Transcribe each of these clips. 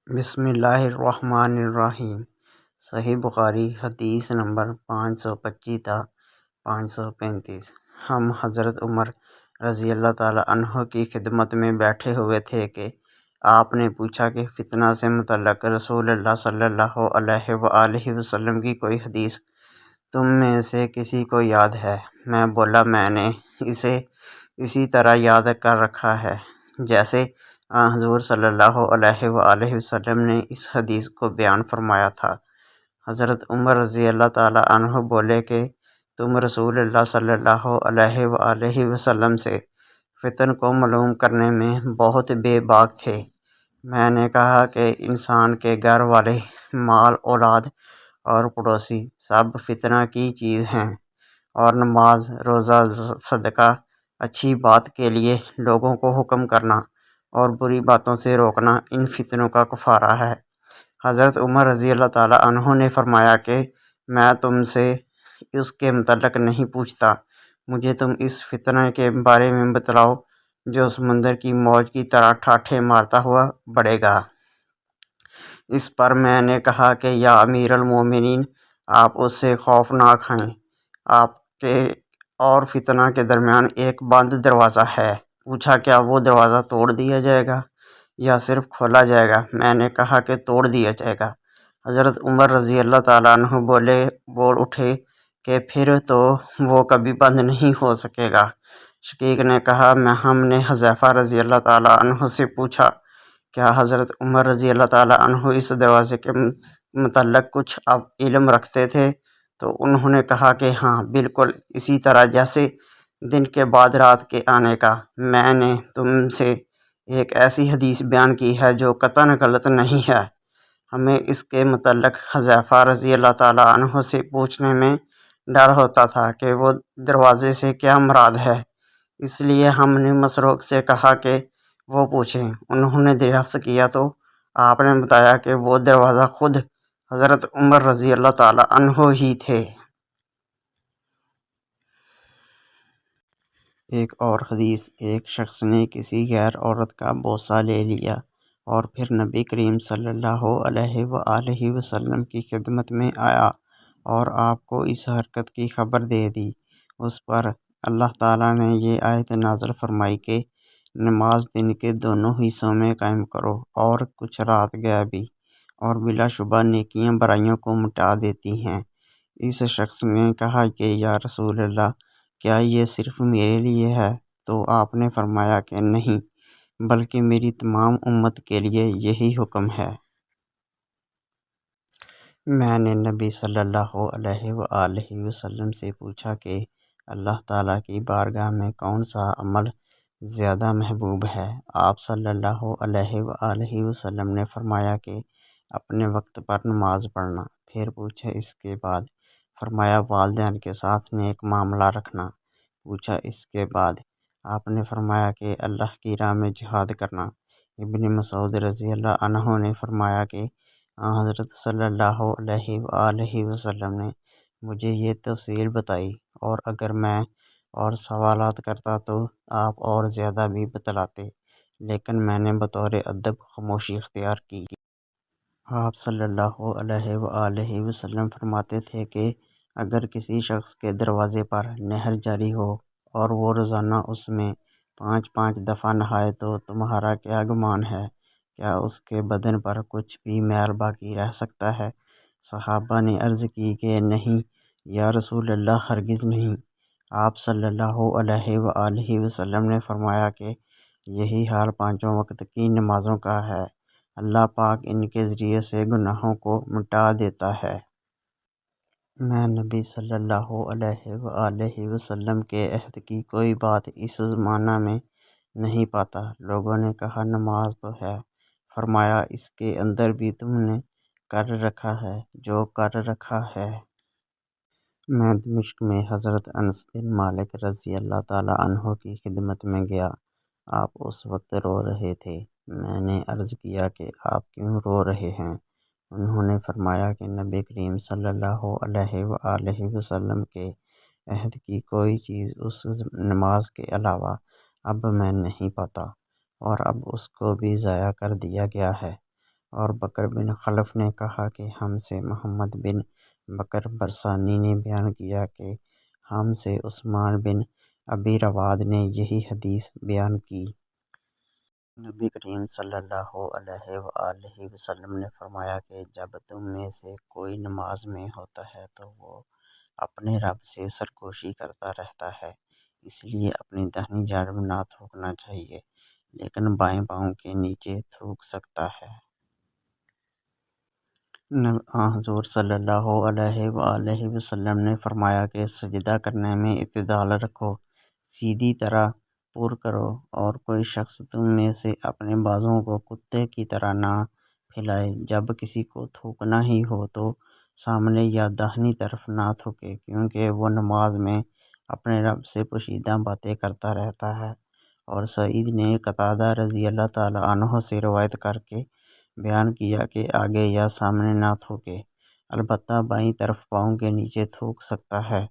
بسم اللہ الرحمن الرحیم۔ صحیح بخاری حدیث نمبر 525 تا 535۔ ہم حضرت عمر رضی اللہ تعالیٰ عنہ کی خدمت میں بیٹھے ہوئے تھے کہ آپ نے پوچھا کہ فتنہ سے متعلق رسول اللہ صلی اللہ علیہ وآلہ وسلم کی کوئی حدیث تم میں سے کسی کو یاد ہے؟ میں بولا میں نے اسے اسی طرح یاد کر رکھا ہے جیسے حضور صلی اللہ علیہ وآلہ وسلم نے اس حدیث کو بیان فرمایا تھا۔ حضرت عمر رضی اللہ تعالیٰ عنہ بولے کہ تم رسول اللہ صلی اللہ علیہ وآلہ وسلم سے فتن کو معلوم کرنے میں بہت بے باک تھے۔ میں نے کہا کہ انسان کے گھر والے، مال اولاد اور پڑوسی سب فتنہ کی چیز ہیں، اور نماز، روزہ، صدقہ، اچھی بات کے لیے لوگوں کو حکم کرنا اور بری باتوں سے روکنا ان فتنوں کا کفارہ ہے۔ حضرت عمر رضی اللہ تعالیٰ عنہ نے فرمایا کہ میں تم سے اس کے متعلق نہیں پوچھتا، مجھے تم اس فتنہ کے بارے میں بتلاؤ جو سمندر کی موج کی طرح ٹھاٹھے مارتا ہوا بڑھے گا۔ اس پر میں نے کہا کہ یا امیر المومنین، آپ اس سے خوف نہ کھائیں، آپ کے اور فتنہ کے درمیان ایک بند دروازہ ہے۔ پوچھا کیا وہ دروازہ توڑ دیا جائے گا یا صرف کھولا جائے گا؟ میں نے کہا کہ توڑ دیا جائے گا۔ حضرت عمر رضی اللہ تعالیٰ عنہ بول اٹھے کہ پھر تو وہ کبھی بند نہیں ہو سکے گا۔ شقیق نے کہا ہم نے حذیفہ رضی اللہ تعالیٰ عنہ سے پوچھا کیا حضرت عمر رضی اللہ تعالیٰ عنہ اس دروازے کے متعلق کچھ علم رکھتے تھے؟ تو انہوں نے کہا کہ ہاں، بالکل اسی طرح جیسے دن کے بعد رات کے آنے کا۔ میں نے تم سے ایک ایسی حدیث بیان کی ہے جو قطعاً غلط نہیں ہے۔ ہمیں اس کے متعلق حذیفہ رضی اللہ تعالیٰ عنہ سے پوچھنے میں ڈر ہوتا تھا کہ وہ دروازے سے کیا مراد ہے، اس لیے ہم نے مسروق سے کہا کہ وہ پوچھیں۔ انہوں نے دریافت کیا تو آپ نے بتایا کہ وہ دروازہ خود حضرت عمر رضی اللہ تعالیٰ عنہ ہی تھے۔ ایک اور حدیث، ایک شخص نے کسی غیر عورت کا بوسہ لے لیا اور پھر نبی کریم صلی اللہ علیہ وآلہ وسلم کی خدمت میں آیا اور آپ کو اس حرکت کی خبر دے دی۔ اس پر اللہ تعالیٰ نے یہ آیت نازل فرمائی کہ نماز دن کے دونوں حصوں میں قائم کرو اور کچھ رات گئے بھی، اور بلا شبہ نیکیاں برائیوں کو مٹا دیتی ہیں۔ اس شخص نے کہا کہ یا رسول اللہ، کیا یہ صرف میرے لیے ہے؟ تو آپ نے فرمایا کہ نہیں، بلکہ میری تمام امت کے لیے یہی حکم ہے۔ میں نے نبی صلی اللہ علیہ وآلہ وسلم سے پوچھا کہ اللہ تعالیٰ کی بارگاہ میں کون سا عمل زیادہ محبوب ہے؟ آپ صلی اللہ علیہ وآلہ وسلم نے فرمایا کہ اپنے وقت پر نماز پڑھنا۔ پھر پوچھا اس کے بعد؟ فرمایا والدین کے ساتھ نیک معاملہ رکھنا۔ پوچھا اس کے بعد؟ آپ نے فرمایا کہ اللہ کی راہ میں جہاد کرنا۔ ابن مسعود رضی اللہ عنہ نے فرمایا کہ حضرت صلی اللہ علیہ وآلہ وسلم نے مجھے یہ تفصیل بتائی، اور اگر میں اور سوالات کرتا تو آپ اور زیادہ بھی بتلاتے، لیکن میں نے بطور ادب خاموشی اختیار کی۔ آپ صلی اللہ علیہ وآلہ وسلم فرماتے تھے کہ اگر کسی شخص کے دروازے پر نہر جاری ہو اور وہ روزانہ اس میں 5 دفعہ نہائے تو تمہارا کیا گمان ہے؟ کیا اس کے بدن پر کچھ بھی میل باقی رہ سکتا ہے؟ صحابہ نے عرض کی کہ نہیں یا رسول اللہ، ہرگز نہیں۔ آپ صلی اللہ علیہ وآلہ وسلم نے فرمایا کہ یہی حال 5 وقت کی نمازوں کا ہے، اللہ پاک ان کے ذریعے سے گناہوں کو مٹا دیتا ہے۔ میں نبی صلی اللہ علیہ وآلہ وسلم کے عہد کی کوئی بات اس زمانہ میں نہیں پاتا۔ لوگوں نے کہا نماز تو ہے، فرمایا اس کے اندر بھی تم نے کر رکھا ہے جو کر رکھا ہے۔ میں دمشق میں حضرت انس بن مالک رضی اللہ تعالیٰ عنہ کی خدمت میں گیا۔ آپ اس وقت رو رہے تھے۔ میں نے عرض کیا کہ آپ کیوں رو رہے ہیں؟ انہوں نے فرمایا کہ نبی کریم صلی اللہ علیہ وآلہ وسلم کے عہد کی کوئی چیز اس نماز کے علاوہ اب میں نہیں پاتا، اور اب اس کو بھی ضائع کر دیا گیا ہے، اور بکر بن خلف نے کہا کہ ہم سے محمد بن بکر برسانی نے بیان کیا کہ ہم سے عثمان بن ابی رواد نے یہی حدیث بیان کی۔ نبی کریم صلی اللہ علیہ وآلہ وسلم نے فرمایا کہ جب تم میں سے کوئی نماز میں ہوتا ہے تو وہ اپنے رب سے سرگوشی کرتا رہتا ہے، اس لیے اپنی داہنی جانب نہ تھوکنا چاہیے، لیکن بائیں پاؤں کے نیچے تھوک سکتا ہے۔ حضور صلی اللہ علیہ وآلہ وسلم نے فرمایا کہ سجدہ کرنے میں اعتدال رکھو، سیدھی طرح پر کرو، اور کوئی شخص تم میں سے اپنے بازوؤں کو کتے کی طرح نہ پھیلائے۔ جب کسی کو تھوکنا ہی ہو تو سامنے یا داہنی طرف نہ تھوکے، کیونکہ وہ نماز میں اپنے رب سے پوشیدہ باتیں کرتا رہتا ہے۔ اور سعید نے قتادہ رضی اللہ تعالیٰ عنہ سے روایت کر کے بیان کیا کہ آگے یا سامنے نہ تھوکے، البتہ بائیں طرف پاؤں کے نیچے تھوک سکتا ہے۔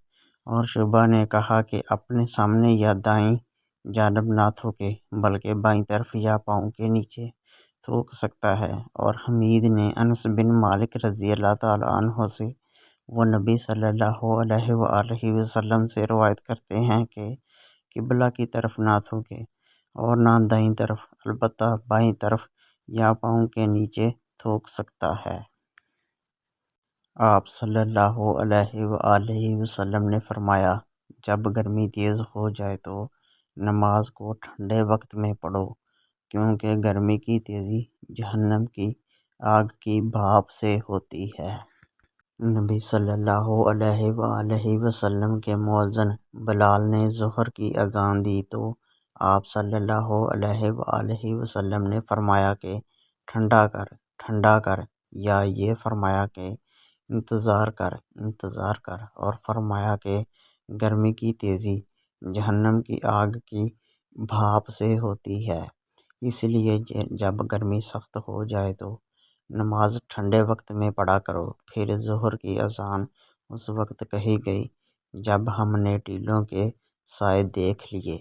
اور شعبہ نے کہا کہ اپنے سامنے یا دائیں جانب نہ تھوکے، بلکہ بائیں طرف یا پاؤں کے نیچے تھوک سکتا ہے۔ اور حمید نے انس بن مالک رضی اللہ تعالیٰ عنہ سے، وہ نبی صلی اللہ علیہ وآلہ وسلم سے روایت کرتے ہیں کہ قبلہ کی طرف نہ تھوکے اور نہ دائیں طرف، البتہ بائیں طرف یا پاؤں کے نیچے تھوک سکتا ہے۔ آپ صلی اللہ علیہ وآلہ وسلم نے فرمایا، جب گرمی تیز ہو جائے تو نماز کو ٹھنڈے وقت میں پڑھو، کیونکہ گرمی کی تیزی جہنم کی آگ کی بھاپ سے ہوتی ہے۔ نبی صلی اللہ علیہ وآلہ وسلم کے مؤذن بلال نے ظہر کی اذان دی تو آپ صلی اللہ علیہ وآلہ وسلم نے فرمایا کہ ٹھنڈا کر، ٹھنڈا کر، یا یہ فرمایا کہ انتظار کر، انتظار کر، اور فرمایا کہ گرمی کی تیزی جہنم کی آگ کی بھاپ سے ہوتی ہے، اس لیے جب گرمی سخت ہو جائے تو نماز ٹھنڈے وقت میں پڑھا کرو۔ پھر ظہر کی اذان اس وقت کہی گئی جب ہم نے ٹیلوں کے سائے دیکھ لیے۔